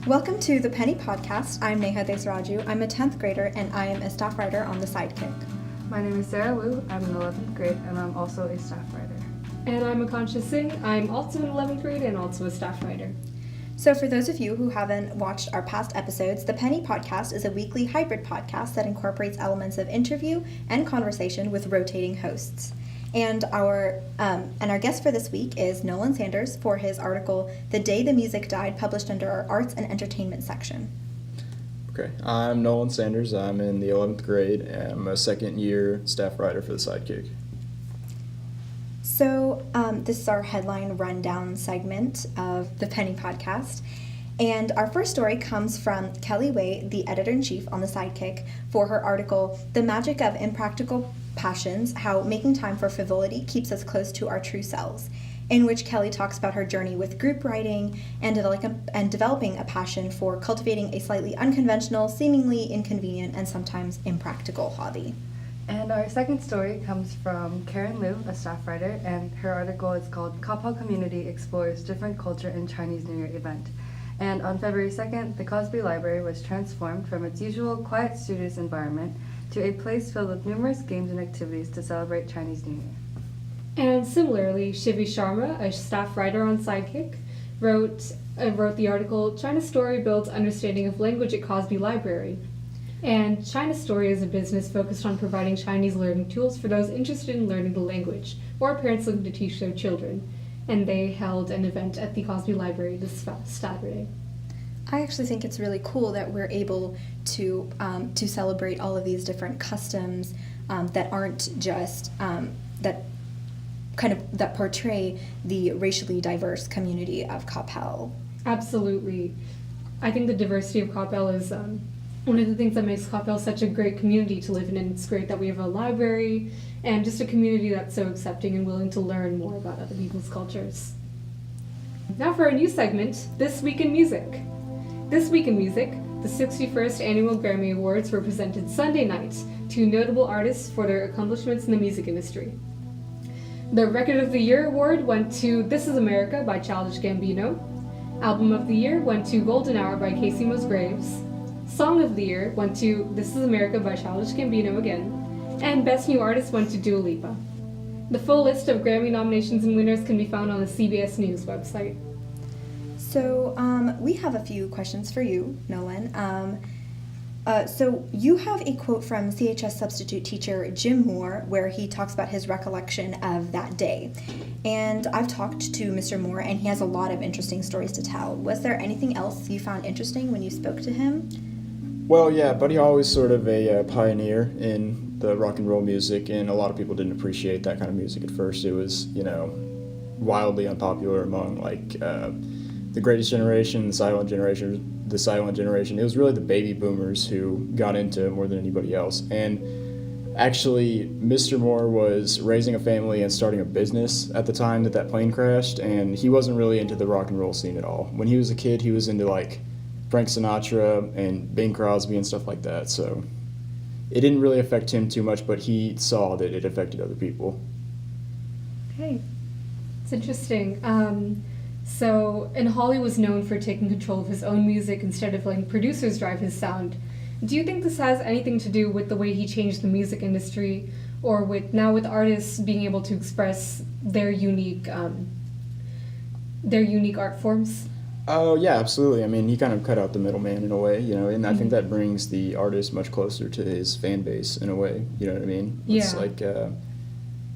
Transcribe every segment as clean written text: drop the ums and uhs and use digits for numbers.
Welcome to the Penny Podcast. I'm Neha Desaraju. I'm a 10th grader and I am a staff writer on The Sidekick. My name is Sarah Wu. I'm in 11th grade and I'm also a staff writer. And I'm Akansha Singh. I'm also in 11th grade and also a staff writer. So for those of you who haven't watched our past episodes, the Penny Podcast is a weekly hybrid podcast that incorporates elements of interview and conversation with rotating hosts. And our guest for this week is Nolan Sanders for his article, The Day the Music Died, published under our Arts and Entertainment section. Okay, I'm Nolan Sanders. I'm in the 11th grade. I'm a second-year staff writer for The Sidekick. So this is our headline rundown segment of the Penny Podcast. And our first story comes from Kelly Way, the editor-in-chief on The Sidekick, for her article, The Magic of Impractical Passions, How Making Time for Frivolity Keeps Us Close to Our True Selves, in which Kelly talks about her journey with group writing and developing a passion for cultivating a slightly unconventional, seemingly inconvenient, and sometimes impractical hobby. And our second story comes from Karen Liu, a staff writer, and her article is called Coppell Community Explores Different Culture in Chinese New Year Event. And on February 2nd, the Cozby Library was transformed from its usual quiet studious environment to a place filled with numerous games and activities to celebrate Chinese New Year. And similarly, Shivi Sharma, a staff writer on Sidekick, wrote the article, Chinestory Builds Understanding of Language at Cozby Library. And Chinestory is a business focused on providing Chinese learning tools for those interested in learning the language, or parents looking to teach their children. And they held an event at the Cozby Library this Saturday. I actually think it's really cool that we're able to celebrate all of these different customs that aren't just that portray the racially diverse community of Coppell. Absolutely. I think the diversity of Coppell is one of the things that makes Coppell such a great community to live in, and it's great that we have a library and just a community that's so accepting and willing to learn more about other people's cultures. Now for our new segment, This Week in Music. This Week in Music, the 61st Annual Grammy Awards were presented Sunday night to notable artists for their accomplishments in the music industry. The Record of the Year award went to This Is America by Childish Gambino. Album of the Year went to Golden Hour by Casey Musgraves. Song of the Year went to This Is America by Childish Gambino again. And Best New Artist went to Dua Lipa. The full list of Grammy nominations and winners can be found on the CBS News website. So we have a few questions for you, Nolan. So you have a quote from CHS substitute teacher Jim Moore where he talks about his recollection of that day. And I've talked to Mr. Moore and he has a lot of interesting stories to tell. Was there anything else you found interesting when you spoke to him? Well, yeah, Buddy Holly was sort of a pioneer in the rock and roll music, and a lot of people didn't appreciate that kind of music at first. It was, wildly unpopular among, the Greatest Generation, the Silent Generation. It was really the baby boomers who got into it more than anybody else. And actually, Mr. Moore was raising a family and starting a business at the time that plane crashed, and he wasn't really into the rock and roll scene at all. When he was a kid, he was into, Frank Sinatra and Bing Crosby and stuff like that, so it didn't really affect him too much, but he saw that it affected other people. Okay. It's interesting. And Holly was known for taking control of his own music instead of letting producers drive his sound. Do you think this has anything to do with the way he changed the music industry, or with artists being able to express their unique art forms? Oh, yeah, absolutely. I mean, he kind of cut out the middleman in a way, and I think that brings the artist much closer to his fan base in a way, you know what I mean? It's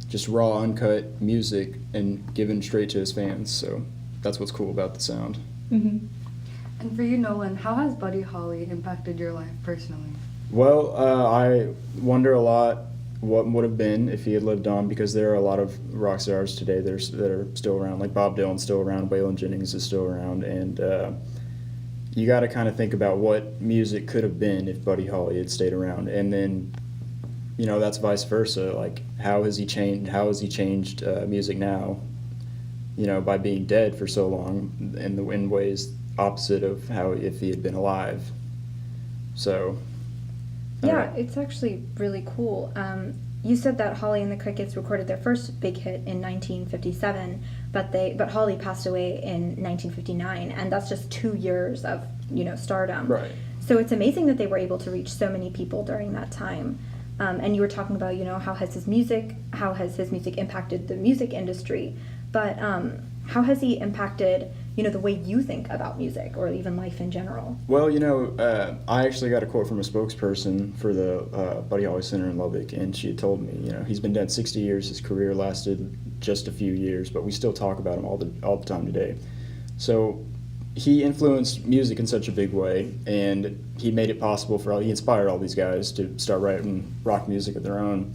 just raw, uncut music and given straight to his fans, so that's what's cool about the sound. Mm-hmm. And for you, Nolan, how has Buddy Holly impacted your life personally? Well, I wonder a lot what would have been if he had lived on, because there are a lot of rock stars today that are still around, like Bob Dylan's still around, Waylon Jennings is still around, and you got to kind of think about what music could have been if Buddy Holly had stayed around, and then that's vice versa. How has he changed music now, by being dead for so long, in ways opposite of how if he had been alive. So Yeah, it's actually really cool. You said that Holly and the Crickets recorded their first big hit in 1957, but Holly passed away in 1959, and that's just 2 years of stardom. Right. So it's amazing that they were able to reach so many people during that time. And you were talking about, how has his music impacted the music industry, but how has he impacted, the way you think about music or even life in general? Well, I actually got a quote from a spokesperson for the Buddy Holly Center in Lubbock, and she had told me, he's been dead 60 years. His career lasted just a few years, but we still talk about him all the time today. So he influenced music in such a big way, and he made it possible he inspired all these guys to start writing rock music of their own.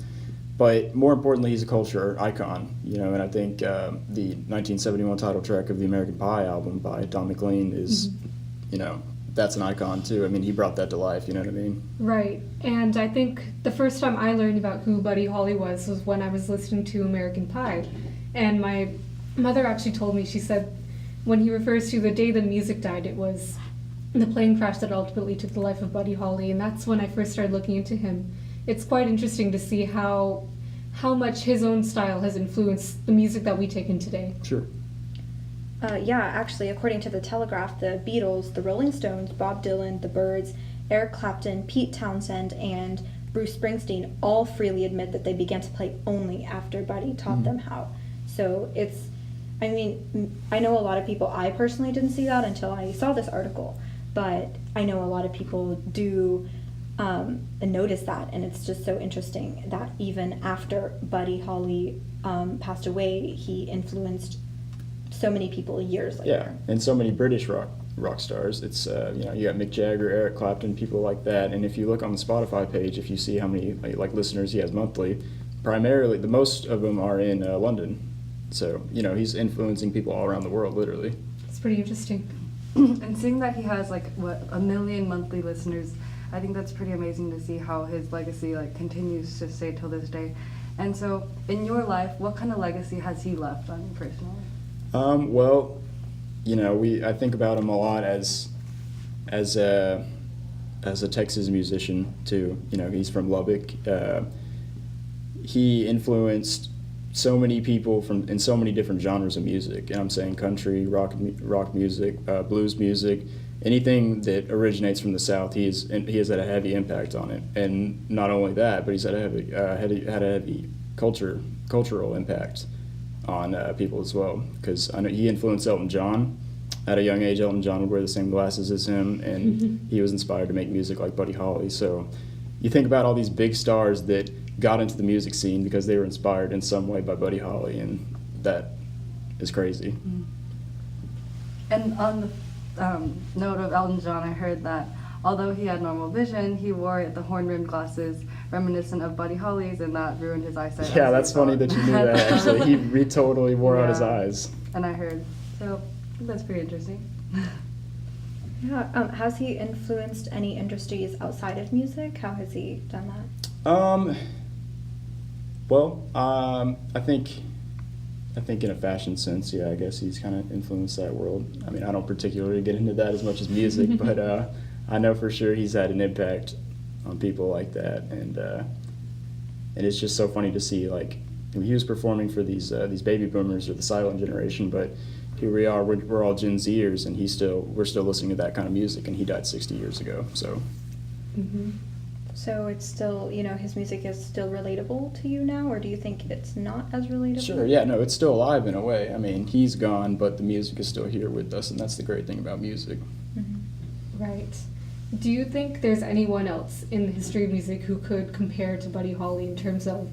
But more importantly, he's a culture icon, and I think the 1971 title track of the American Pie album by Don McLean is, that's an icon too. I mean, he brought that to life, you know what I mean? Right. And I think the first time I learned about who Buddy Holly was when I was listening to American Pie. And my mother actually told me, she said, when he refers to the day the music died, it was the plane crash that ultimately took the life of Buddy Holly, and that's when I first started looking into him. It's quite interesting to see how much his own style has influenced the music that we take in today. Sure. Yeah, actually, according to The Telegraph, the Beatles, the Rolling Stones, Bob Dylan, the Byrds, Eric Clapton, Pete Townsend, and Bruce Springsteen all freely admit that they began to play only after Buddy taught them how. So I know a lot of people, I personally didn't see that until I saw this article, but I know a lot of people do notice that, and it's just so interesting that even after Buddy Holly passed away, he influenced so many people years later. Yeah, and so many British rock stars. It's you got Mick Jagger, Eric Clapton, people like that. And if you look on the Spotify page, if you see how many listeners he has monthly, primarily the most of them are in London. So he's influencing people all around the world, literally. It's pretty interesting. And seeing that he has 1 million monthly listeners, I think that's pretty amazing to see how his legacy continues to stay till this day. And so, in your life, what kind of legacy has he left on you personally? Well, I think about him a lot as a Texas musician too. He's from Lubbock. He influenced so many people in so many different genres of music, and I'm saying country, rock music, blues music, anything that originates from the South. He has had a heavy impact on it, and not only that, but he's had a heavy cultural impact on people as well. Because I know he influenced Elton John at a young age. Elton John would wear the same glasses as him, and he was inspired to make music like Buddy Holly. So you think about all these big stars that got into the music scene because they were inspired in some way by Buddy Holly, and that is crazy. And on the note of Elton John, I heard that although he had normal vision, he wore the horn-rimmed glasses reminiscent of Buddy Holly's, and that ruined his eyesight. Yeah, that's funny that you knew that, actually. He totally wore out his eyes. And I heard. So that's pretty interesting. Yeah. Has he influenced any industries outside of music? How has he done that? I think in a fashion sense, yeah, I guess he's kind of influenced that world. I mean, I don't particularly get into that as much as music, but I know for sure he's had an impact on people like that, and it's just so funny to see, he was performing for these baby boomers or the silent generation, but here we are, we're all Gen Zers, and we're still listening to that kind of music, and he died 60 years ago, so. Mm-hmm. So it's still, his music is still relatable to you now, or do you think it's not as relatable? Sure, yeah, no, it's still alive in a way. I mean, he's gone, but the music is still here with us, and that's the great thing about music. Mm-hmm. Right. Do you think there's anyone else in the history of music who could compare to Buddy Holly in terms of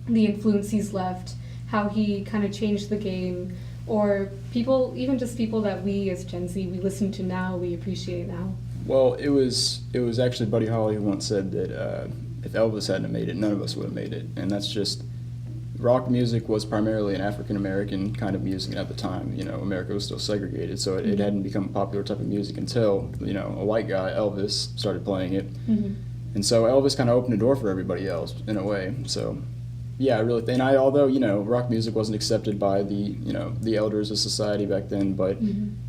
the influence he's left, how he kind of changed the game, or people, even just people that we as Gen Z, we listen to now, we appreciate now? Well, it was actually Buddy Holly who once said that if Elvis hadn't made it, none of us would have made it. And that's just, rock music was primarily an African-American kind of music at the time. America was still segregated, so it hadn't become a popular type of music until, a white guy, Elvis, started playing it. Mm-hmm. And so Elvis kind of opened the door for everybody else, in a way. So, yeah, I really think, although, rock music wasn't accepted by the elders of society back then, but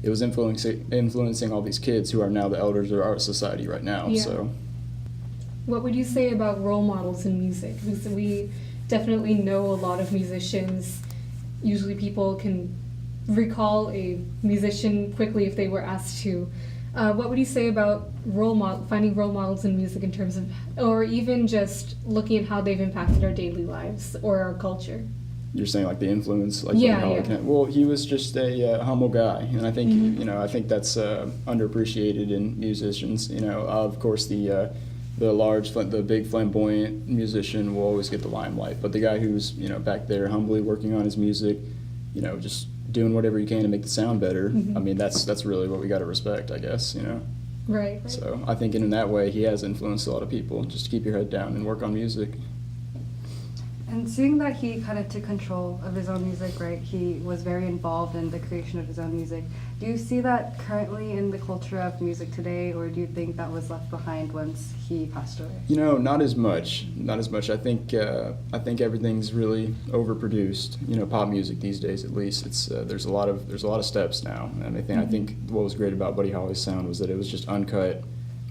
it was influencing all these kids who are now the elders of our society right now, Yeah. So. What would you say about role models in music? Because we definitely know a lot of musicians. Usually people can recall a musician quickly if they were asked to. What would you say about finding role models in music in terms of, or even just looking at how they've impacted our daily lives or our culture? You're saying like the influence, like Yeah, how yeah. Well, he was just a humble guy, and I think Mhm. I think that's underappreciated in musicians. Of course the big flamboyant musician will always get the limelight, but the guy who's back there humbly working on his music, just doing whatever he can to make the sound better. Mhm. I mean, that's really what we got to respect, I guess. Right. So I think in that way he has influenced a lot of people. Just keep your head down and work on music. And seeing that he kind of took control of his own music, right? He was very involved in the creation of his own music. Do you see that currently in the culture of music today, or do you think that was left behind once he passed away? Not as much. Not as much. I think everything's really overproduced. Pop music these days, at least, it's there's a lot of steps now. And I think what was great about Buddy Holly's sound was that it was just uncut,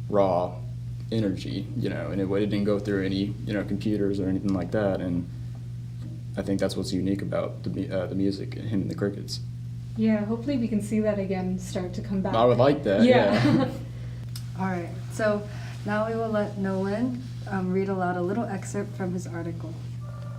raw energy. And it didn't go through any computers or anything like that. And I think that's what's unique about the music, him and the Crickets. Yeah, hopefully we can see that again start to come back. I would like that. Yeah. All right, so now we will let Nolan read aloud a little excerpt from his article.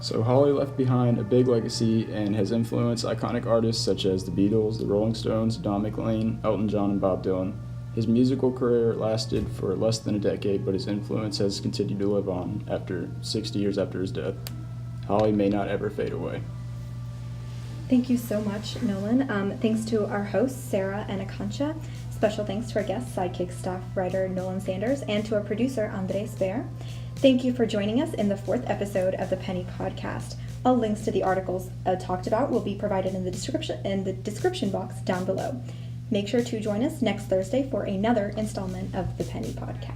So Holly left behind a big legacy and has influenced iconic artists such as the Beatles, the Rolling Stones, Don McLean, Elton John, and Bob Dylan. His musical career lasted for less than a decade, but his influence has continued to live on after 60 years after his death. Holly may not ever fade away. Thank you so much, Nolan. Thanks to our hosts, Sarah and Akansha. Special thanks to our guest, Sidekick staff writer Nolan Sanders, and to our producer, Andres Bear. Thank you for joining us in the 4th episode of the Penny Podcast. All links to the articles talked about will be provided in the description box down below. Make sure to join us next Thursday for another installment of the Penny Podcast.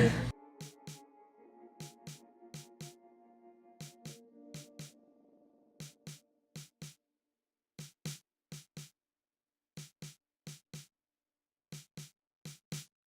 Ooh.